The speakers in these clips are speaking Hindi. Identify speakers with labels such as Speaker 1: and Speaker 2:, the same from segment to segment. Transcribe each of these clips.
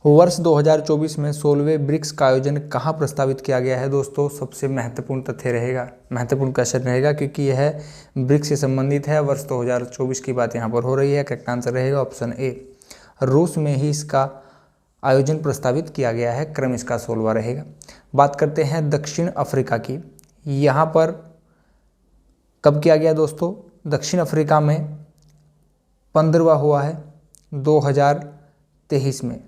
Speaker 1: वर्ष 2024 में 16वें ब्रिक्स का आयोजन कहाँ प्रस्तावित किया गया है दोस्तों। सबसे महत्वपूर्ण तथ्य रहेगा, महत्वपूर्ण क्वेश्चन रहेगा, क्योंकि यह ब्रिक्स से संबंधित है। वर्ष 2024 की बात यहाँ पर हो रही है। करेक्ट आंसर रहेगा ऑप्शन ए, रूस में ही इसका आयोजन प्रस्तावित किया गया है। क्रम इसका 16वां रहेगा। बात करते हैं दक्षिण अफ्रीका की। यहाँ पर कब किया गया दोस्तों? दक्षिण अफ्रीका में 15वां हुआ है 2023 में।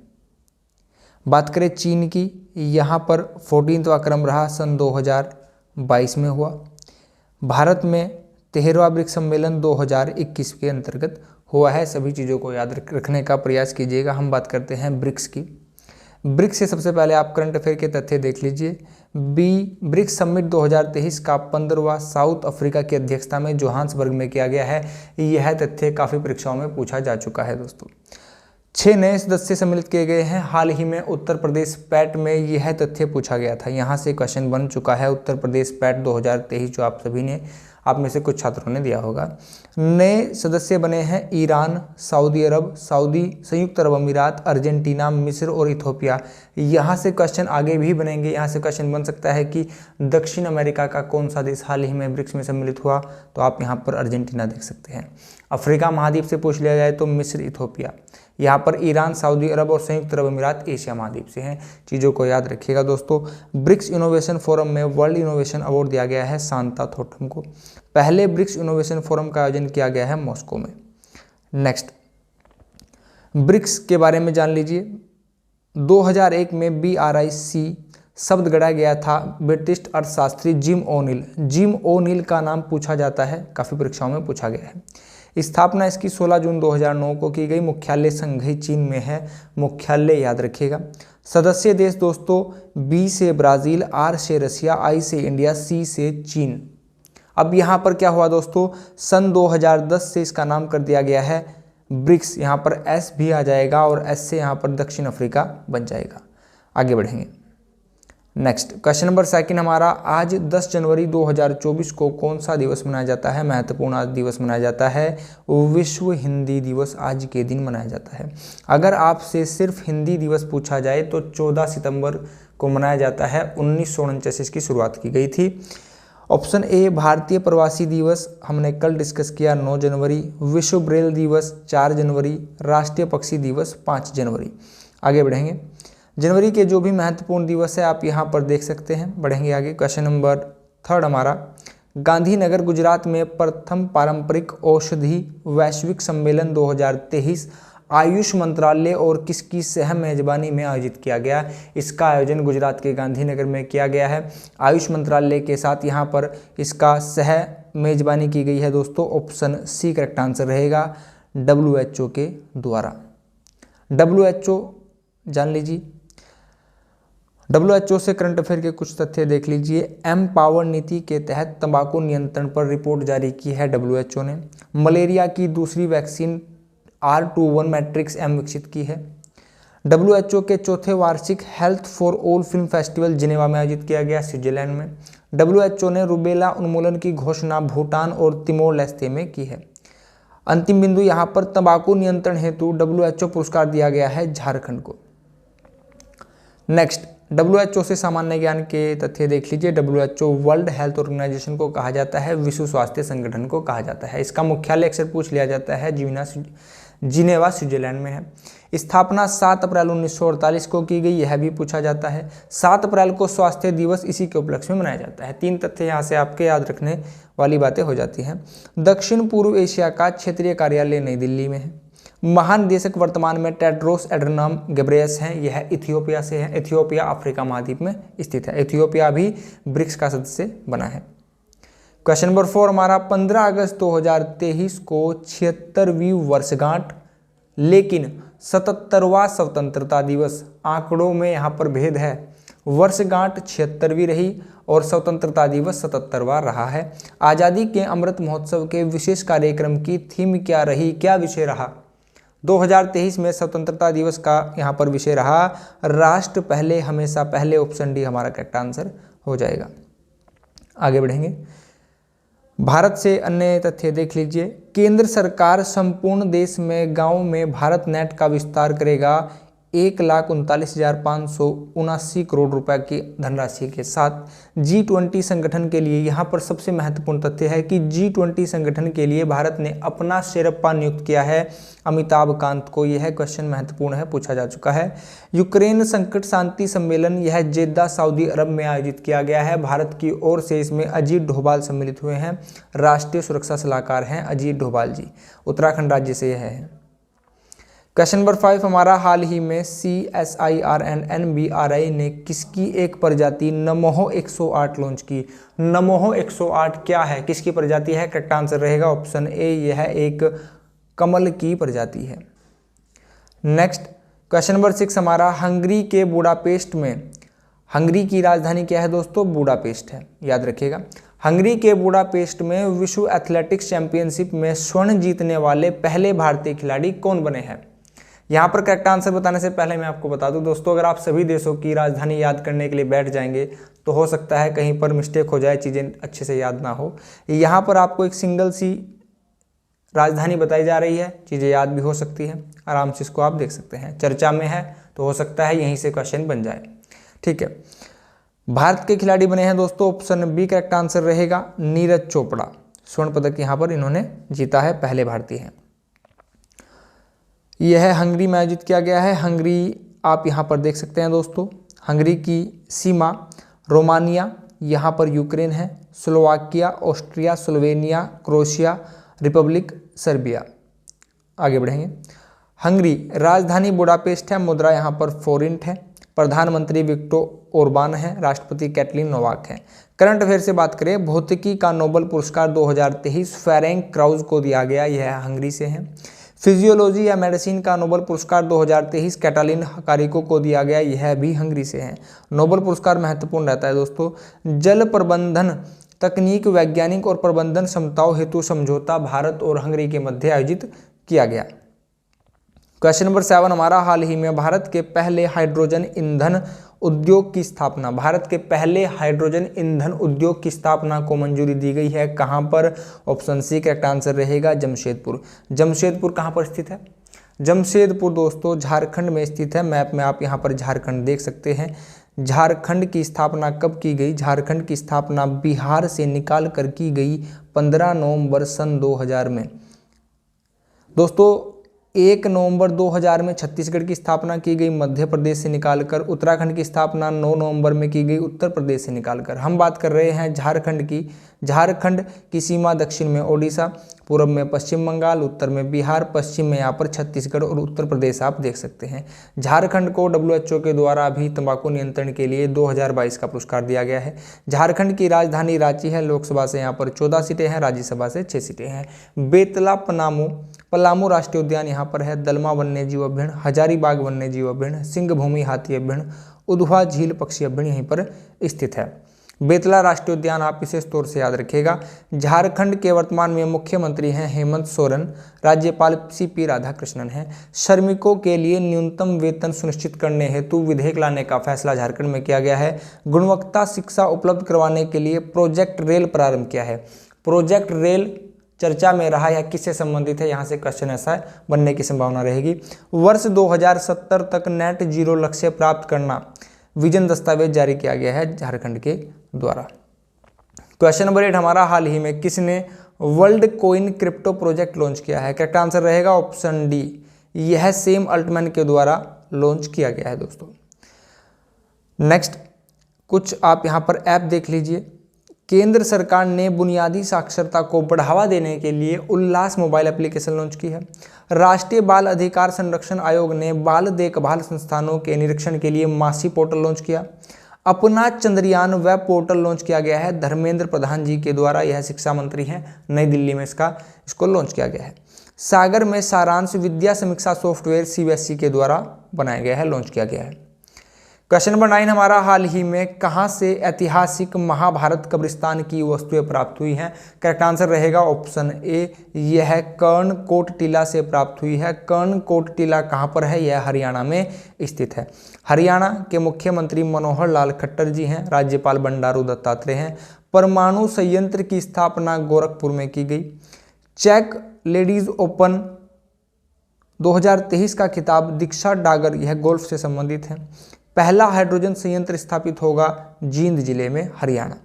Speaker 1: बात करें चीन की, यहाँ पर 14वां क्रम रहा, सन 2022 में हुआ। भारत में 13वां ब्रिक्स सम्मेलन 2021 के अंतर्गत हुआ है। सभी चीज़ों को याद रखने का प्रयास कीजिएगा। हम बात करते हैं ब्रिक्स की। ब्रिक्स से सबसे पहले आप करंट अफेयर के तथ्य देख लीजिए। ब्रिक्स समिट 2023 का 15वां साउथ अफ्रीका की अध्यक्षता में जोहान्सबर्ग में किया गया है। यह तथ्य काफ़ी परीक्षाओं में पूछा जा चुका है दोस्तों। 6 नए सदस्य सम्मिलित किए गए हैं। हाल ही में उत्तर प्रदेश पैट में यह तथ्य पूछा गया था। यहाँ से क्वेश्चन बन चुका है। उत्तर प्रदेश पैट 2023 जो आप में से कुछ छात्रों ने दिया होगा। नए सदस्य बने हैं ईरान, सऊदी अरब, संयुक्त अरब अमीरात, अर्जेंटीना, मिस्र और इथोपिया। यहाँ से क्वेश्चन आगे भी बनेंगे। यहाँ से क्वेश्चन बन सकता है कि दक्षिण अमेरिका का कौन सा देश हाल ही में ब्रिक्स में सम्मिलित हुआ, तो आप यहाँ पर अर्जेंटीना देख सकते हैं। अफ्रीका महाद्वीप से पूछ लिया जाए तो मिस्र, इथोपिया। यहाँ पर ईरान, सऊदी अरब और संयुक्त अरब अमीरात एशिया महाद्वीप से हैं। चीज़ों को याद रखिएगा दोस्तों। ब्रिक्स इनोवेशन फोरम में वर्ल्ड इनोवेशन अवार्ड दिया गया है सांता थोटम को। पहले ब्रिक्स इनोवेशन फोरम का आयोजन किया गया है मॉस्को में। नेक्स्ट, ब्रिक्स के बारे में जान लीजिए। 2001 में BRIC शब्द गढ़ा गया था ब्रिटिश अर्थशास्त्री जिम ओनिल। जिम ओनिल का नाम पूछा जाता है, काफ़ी परीक्षाओं में पूछा गया है। स्थापना इसकी 16 जून 2009 को की गई। मुख्यालय संघाई चीन में है। मुख्यालय याद रखिएगा। सदस्य देश दोस्तों, B से ब्राज़ील, R से रसिया, I से इंडिया, C से चीन। अब यहाँ पर क्या हुआ दोस्तों, सन 2010 से इसका नाम कर दिया गया है ब्रिक्स। यहाँ पर S भी आ जाएगा और S से यहाँ पर दक्षिण अफ्रीका बन जाएगा। आगे बढ़ेंगे। नेक्स्ट क्वेश्चन नंबर 2 हमारा, आज 10 जनवरी 2024 को कौन सा दिवस मनाया जाता है? महत्वपूर्ण आज दिवस मनाया जाता है विश्व हिंदी दिवस। आज के दिन मनाया जाता है। अगर आपसे सिर्फ हिंदी दिवस पूछा जाए तो 14 सितंबर को मनाया जाता है। 1949 इसकी शुरुआत की गई थी। ऑप्शन ए भारतीय प्रवासी दिवस हमने कल डिस्कस किया 9 जनवरी। विश्व ब्रेल दिवस 4 जनवरी। राष्ट्रीय पक्षी दिवस 5 जनवरी। आगे बढ़ेंगे। जनवरी के जो भी महत्वपूर्ण दिवस है आप यहाँ पर देख सकते हैं। बढ़ेंगे आगे। क्वेश्चन नंबर 3 हमारा, गांधीनगर गुजरात में प्रथम पारंपरिक औषधि वैश्विक सम्मेलन 2023 आयुष मंत्रालय और किसकी सह मेजबानी में आयोजित किया गया? इसका आयोजन गुजरात के गांधीनगर में किया गया है। आयुष मंत्रालय के साथ यहाँ पर इसका सह मेजबानी की गई है दोस्तों। ऑप्शन सी करेक्ट आंसर रहेगा, WHO के द्वारा। WHO जान लीजिए। WHO से करंट अफेयर के कुछ तथ्य देख लीजिए। एमपावर नीति के तहत तंबाकू नियंत्रण पर रिपोर्ट जारी की है WHO ने। मलेरिया की दूसरी वैक्सीन R21 मैट्रिक्स M विकसित की है। WHO के चौथे वार्षिक health for all film festival Geneva में आयोजित किया गया, स्विट्जरलैंड में। WHO ने रूबेला उन्मूलन की घोषणा भूटान और तिमोर लेस्ते में की है। अंतिम बिंदु यहाँ पर, तंबाकू नियंत्रण हेतु WHO पुरस्कार दिया गया है झारखंड को। नेक्स्ट, WHO से सामान्य ज्ञान के तथ्य देख लीजिए। WHO वर्ल्ड हेल्थ ऑर्गेनाइजेशन को कहा जाता है, विश्व स्वास्थ्य संगठन को कहा जाता है। इसका मुख्यालय अक्सर पूछ लिया जाता है, जिनेवा स्विट्जरलैंड में है। स्थापना 7 अप्रैल 1948 को की गई, यह भी पूछा जाता है। 7 अप्रैल को स्वास्थ्य दिवस इसी के उपलक्ष्य में मनाया जाता है। 3 तथ्य यहाँ से आपके याद रखने वाली बातें हो जाती हैं। दक्षिण पूर्व एशिया का क्षेत्रीय कार्यालय नई दिल्ली में है। महान निदेशक वर्तमान में टेड्रोस एड्हानोम घेब्रेयेसस हैं। यह इथियोपिया से है। इथियोपिया अफ्रीका महाद्वीप में स्थित है। इथियोपिया भी ब्रिक्स का सदस्य बना है। क्वेश्चन नंबर 4 हमारा, 15 अगस्त 2023 को 76वीं वर्षगांठ लेकिन 77वां स्वतंत्रता दिवस। आंकड़ों में यहाँ पर भेद है। वर्षगांठ 76वीं रही और स्वतंत्रता दिवस 77वां रहा है। आज़ादी के अमृत महोत्सव के विशेष कार्यक्रम की थीम क्या रही, क्या विषय रहा? 2023 में स्वतंत्रता दिवस का यहाँ पर विषय रहा राष्ट्र पहले हमेशा पहले। ऑप्शन डी हमारा करेक्ट आंसर हो जाएगा। आगे बढ़ेंगे। भारत से अन्य तथ्य देख लीजिए। केंद्र सरकार संपूर्ण देश में गांव में भारत नेट का विस्तार करेगा। 1,39,579 करोड़ रुपए की धनराशि के साथ G20 संगठन के लिए यहाँ पर सबसे महत्वपूर्ण तथ्य है कि G20 संगठन के लिए भारत ने अपना शेरप्पा नियुक्त किया है अमिताभ कांत को। यह क्वेश्चन महत्वपूर्ण है, पूछा जा चुका है। यूक्रेन संकट शांति सम्मेलन यह जेद्दा सऊदी अरब में आयोजित किया गया है। भारत की ओर से इसमें अजीत डोभाल सम्मिलित हुए हैं, राष्ट्रीय सुरक्षा सलाहकार हैं अजीत डोभाल जी, उत्तराखंड राज्य से यह है। क्वेश्चन नंबर 5 हमारा, हाल ही में CSIR एंड NBRI ने किसकी एक प्रजाति नमोहो 108 लॉन्च की। नमोहो 108 क्या है, किसकी प्रजाति है? करेक्ट आंसर रहेगा ऑप्शन ए, यह एक कमल की प्रजाति है। नेक्स्ट क्वेश्चन नंबर 6 हमारा, हंगरी के बुडापेस्ट में, हंगरी की राजधानी क्या है दोस्तों? बुडापेस्ट है, याद रखिएगा। हंगरी के बुडापेस्ट में विश्व एथलेटिक्स चैंपियनशिप में स्वर्ण जीतने वाले पहले भारतीय खिलाड़ी कौन बने हैं? यहाँ पर करेक्ट आंसर बताने से पहले मैं आपको बता दूं दोस्तों, अगर आप सभी देशों की राजधानी याद करने के लिए बैठ जाएंगे तो हो सकता है कहीं पर मिस्टेक हो जाए, चीज़ें अच्छे से याद ना हो। यहाँ पर आपको एक सिंगल सी राजधानी बताई जा रही है, चीज़ें याद भी हो सकती है, आराम से इसको आप देख सकते हैं। चर्चा में है तो हो सकता है यहीं से क्वेश्चन बन जाए, ठीक है। भारत के खिलाड़ी बने हैं दोस्तों, ऑप्शन बी करेक्ट आंसर रहेगा, नीरज चोपड़ा। स्वर्ण पदक यहाँ पर इन्होंने जीता है, पहले भारतीय हैं। यह हंगरी में आयोजित किया गया है। हंगरी आप यहाँ पर देख सकते हैं दोस्तों, हंगरी की सीमा रोमानिया, यहाँ पर यूक्रेन है, Slovakia, Austria, Slovenia, Croatia, Republic Serbia. आगे बढ़ेंगे। हंगरी राजधानी बुडापेस्ट है, मुद्रा यहाँ पर फोरिंट है, प्रधानमंत्री विक्टर ओरबान है, राष्ट्रपति कैटलिन नोवाक है। करंट अफेयर से बात करें, भौतिकी का नोबेल पुरस्कार 2023 फेरेंक क्राउज को दिया गया, यह हंगरी से है। फिजियोलॉजी या मेडिसिन का नोबेल पुरस्कार 2023 कैटालिन कारिको को दिया गया, यह भी हंगरी से है। नोबेल पुरस्कार महत्वपूर्ण रहता है दोस्तों। जल प्रबंधन तकनीक, वैज्ञानिक और प्रबंधन क्षमताओं हेतु समझौता भारत और हंगरी के मध्य आयोजित किया गया। क्वेश्चन नंबर 7 हमारा, हाल ही में भारत के पहले हाइड्रोजन ईंधन उद्योग की स्थापना, भारत के पहले हाइड्रोजन ईंधन उद्योग की स्थापना को मंजूरी दी गई है, कहां पर? ऑप्शन सी करेक्ट आंसर रहेगा, जमशेदपुर। जमशेदपुर कहां पर स्थित है? जमशेदपुर दोस्तों झारखंड में स्थित है। मैप में आप यहां पर झारखंड देख सकते हैं। झारखंड की स्थापना कब की गई? झारखंड की स्थापना बिहार से निकाल कर की गई 15 नवंबर सन 2000 में। दोस्तों 1 नवंबर 2000 में छत्तीसगढ़ की स्थापना की गई मध्य प्रदेश से निकालकर। उत्तराखंड की स्थापना 9 नवंबर में की गई उत्तर प्रदेश से निकालकर। हम बात कर रहे हैं झारखंड की। झारखंड की सीमा दक्षिण में ओडिशा, पूर्व में पश्चिम बंगाल, उत्तर में बिहार, पश्चिम में यहाँ पर छत्तीसगढ़ और उत्तर प्रदेश आप देख सकते हैं। झारखंड को WHO के द्वारा भी तंबाकू नियंत्रण के लिए 2022 का पुरस्कार दिया गया है। झारखंड की राजधानी रांची है। लोकसभा से यहाँ पर 14 सीटें हैं, राज्यसभा से 6 सीटें हैं। बेतला पलामू राष्ट्रीय उद्यान यहाँ पर है। दलमा वन्यजीव अभ्यारण्य, हजारीबाग वन्यजीव अभ्यारण्य, सिंहभूमि हाथी अभ्यारण्य, उधवा झील पक्षी अभ्यारण्य यहीं पर स्थित है। बेतला राष्ट्रीय उद्यान आप विशेष तौर से याद रखिएगा। झारखंड के वर्तमान में मुख्यमंत्री हैं हेमंत सोरेन, राज्यपाल CP राधाकृष्णन हैं। श्रमिकों के लिए न्यूनतम वेतन सुनिश्चित करने हेतु विधेयक लाने का फैसला झारखंड में किया गया है। गुणवत्ता शिक्षा उपलब्ध करवाने के लिए प्रोजेक्ट रेल प्रारंभ किया है। प्रोजेक्ट रेल चर्चा में रहा या किससे संबंधित है? यहाँ से क्वेश्चन ऐसा बनने की संभावना रहेगी। वर्ष 2070 तक नेट जीरो लक्ष्य प्राप्त करना विजन दस्तावेज जारी किया गया है झारखंड के द्वारा। क्वेश्चन नंबर 8 हमारा, हाल ही में किसने world coin crypto project launch किया है? करेक्ट आंसर रहेगा ऑप्शन डी, यह सैम अल्टमैन के द्वारा लॉन्च किया गया है दोस्तों। नेक्स्ट कुछ आप यहाँ पर ऐप देख लीजिए। केंद्र सरकार ने बुनियादी साक्षरता को बढ़ावा देने के लिए उल्लास मोबाइल एप्लीकेशन लॉन्च की है। राष्ट्रीय बाल अधिकार संरक्षण आयोग ने बाल देखभाल संस्थानों के निरीक्षण के लिए मासी पोर्टल लॉन्च किया। अपना चंद्रयान वेब पोर्टल लॉन्च किया गया है धर्मेंद्र प्रधान जी के द्वारा, यह शिक्षा मंत्री हैं, नई दिल्ली में इसको लॉन्च किया गया है। सागर में सारांश विद्या समीक्षा सॉफ्टवेयर CBSE के द्वारा बनाया गया है, लॉन्च किया गया है। क्वेश्चन नंबर 9 हमारा, हाल ही में कहां से ऐतिहासिक महाभारत कब्रिस्तान की वस्तुएं प्राप्त हुई हैं? करेक्ट आंसर रहेगा ऑप्शन ए, यह कर्णकोट टीला से प्राप्त हुई है। कर्णकोट टीला कहां पर है? यह हरियाणा में स्थित है। हरियाणा के मुख्यमंत्री मनोहर लाल खट्टर जी हैं, राज्यपाल बंडारू दत्तात्रेय हैं। परमाणु संयंत्र की स्थापना गोरखपुर में की गई। चेक लेडीज ओपन 2023 का खिताब दीक्षा डागर, यह गोल्फ से संबंधित है। पहला हाइड्रोजन संयंत्र स्थापित होगा जींद जिले में, हरियाणा।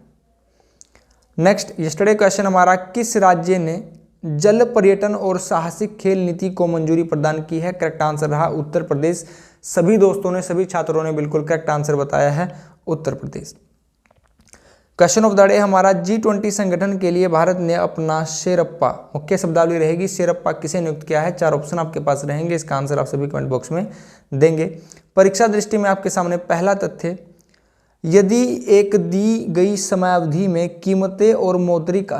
Speaker 1: नेक्स्ट यस्टरडे क्वेश्चन हमारा, किस राज्य ने जल पर्यटन और साहसिक खेल नीति को मंजूरी प्रदान की है? करेक्ट आंसर रहा उत्तर प्रदेश। सभी दोस्तों ने, सभी छात्रों ने बिल्कुल करेक्ट आंसर बताया है, Uttar Pradesh. Question of the day हमारा, G20 संगठन के लिए भारत ने अपना शेरप्पा, मुख्य शब्दावली रहेगी शेरप्पा, किसे नियुक्त किया है? 4 ऑप्शन आपके पास रहेंगे, इसका आंसर आप सभी कमेंट बॉक्स में देंगे। परीक्षा दृष्टि में आपके सामने पहला तथ्य, यदि एक दी गई समयावधि में कीमतें और मौद्रिक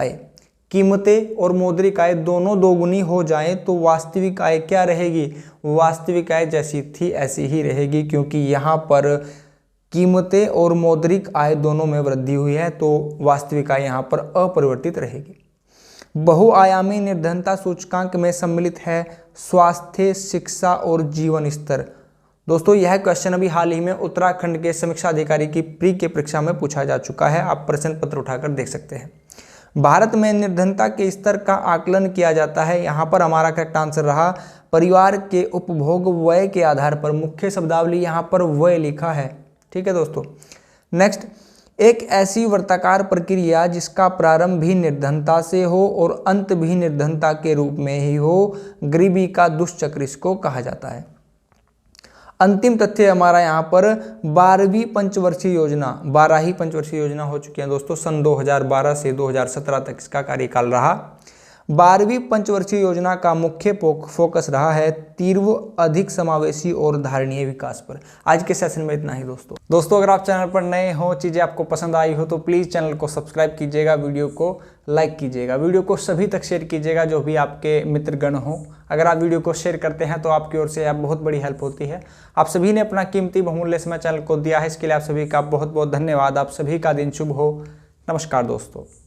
Speaker 1: आय दोनों दोगुनी हो जाएं तो वास्तविक आय क्या रहेगी? वास्तविक आय जैसी थी ऐसी ही रहेगी, क्योंकि यहाँ पर कीमतें और मौद्रिक आय दोनों में वृद्धि हुई है, तो वास्तविक आय यहाँ पर अपरिवर्तित रहेगी। बहुआयामी निर्धनता सूचकांक में सम्मिलित है स्वास्थ्य, शिक्षा और जीवन स्तर। दोस्तों यह क्वेश्चन अभी हाल ही में उत्तराखंड के समीक्षा अधिकारी की प्री के परीक्षा में पूछा जा चुका है, आप प्रश्न पत्र उठाकर देख सकते हैं। भारत में निर्धनता के स्तर का आकलन किया जाता है, यहाँ पर हमारा करेक्ट आंसर रहा परिवार के उपभोग व्यय के आधार पर। मुख्य शब्दावली यहाँ पर व्यय लिखा है, ठीक है दोस्तों। नेक्स्ट, एक ऐसी वर्ताकार प्रक्रिया जिसका प्रारंभ भी निर्धनता से हो और अंत भी निर्धनता के रूप में ही हो, गरीबी का दुष्चक्र इसको कहा जाता है। अंतिम तथ्य हमारा यहाँ पर 12वीं पंचवर्षीय योजना, 12 ही पंचवर्षीय योजना हो चुकी है दोस्तों, सन 2012 से 2017 तक इसका कार्यकाल रहा। 12वीं पंचवर्षीय योजना का मुख्य फोकस रहा है तीव्र, अधिक समावेशी और धारणीय विकास पर। आज के सेशन में इतना ही दोस्तों अगर आप चैनल पर नए हो, चीज़ें आपको पसंद आई हो तो प्लीज़ चैनल को सब्सक्राइब कीजिएगा, वीडियो को लाइक कीजिएगा, वीडियो को सभी तक शेयर कीजिएगा जो भी आपके मित्रगण हो। अगर आप वीडियो को शेयर करते हैं तो आपकी ओर से बहुत बड़ी हेल्प होती है। आप सभी ने अपना कीमती बहुमूल्य समय चैनल को दिया है, इसके लिए आप सभी का बहुत बहुत धन्यवाद। आप सभी का दिन शुभ हो। नमस्कार दोस्तों।